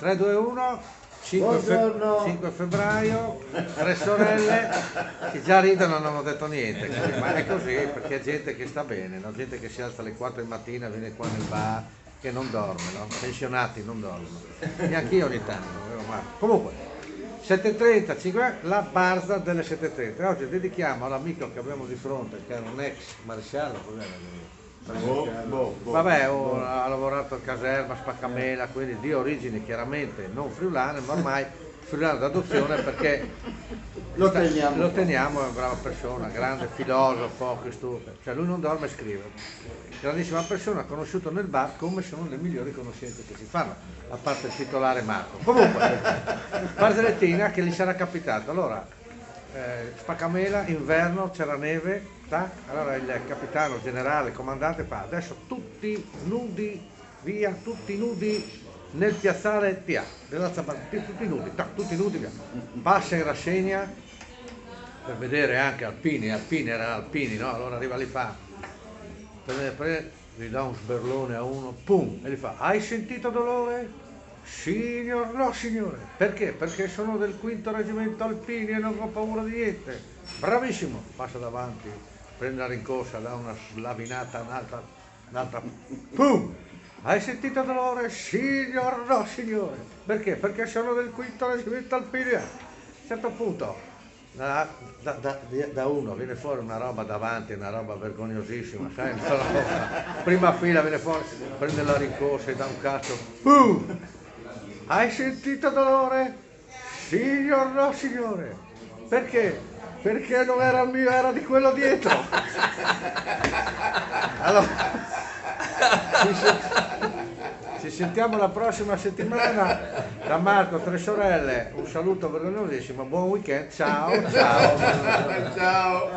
3, 2, 1, 5 febbraio, 3 sorelle che già ridono, non hanno detto niente, ma è così perché è gente che sta bene, no? Gente che si alza alle 4 di mattina, viene qua nel bar, che non dorme, no? Pensionati non dormono, neanche io ogni tanto, ma comunque 7.30, la barza delle 7.30. Oggi dedichiamo all'amico che abbiamo di fronte, che era un ex maresciallo, vabbè, ha lavorato a caserma, Spaccamela, quindi di origini chiaramente non friulane, ma ormai friulano d'adozione perché lo teniamo, è una brava persona, grande filosofo, cioè lui non dorme e scrive. Grandissima persona, conosciuto nel bar come sono le migliori conoscenze che si fanno, a parte il titolare Marco. Comunque, barzellettina che gli sarà capitato. Allora, Spaccamela, inverno, c'era neve, allora il capitano generale, comandante fa, adesso tutti nudi, via, tutti nudi nel piazzale Pia, della Zabarella, tutti nudi via. Passa in rassegna per vedere anche Alpini erano Alpini, no? Allora arriva lì fa, gli dà un sberlone a uno, pum, e gli fa, hai sentito dolore? Signor, no signore, perché? Perché sono del 5° reggimento Alpini e non ho paura di niente. Bravissimo, passa davanti, prende la rincorsa, dà una slavinata, un'altra, pum! Hai sentito dolore? Signor, no signore, perché? Perché sono del 5° reggimento Alpini. A un certo punto da uno viene fuori una roba davanti, una roba vergognosissima, sai? Prima fila viene fuori, prende la rincorsa e dà un cazzo, boom! Hai sentito dolore? Signor, no signore, perché? Perché non era il mio, era di quello dietro. Allora, ci sentiamo la prossima settimana. Da Marco, 3 sorelle, un saluto vergognosissimo, buon weekend, ciao. Ciao.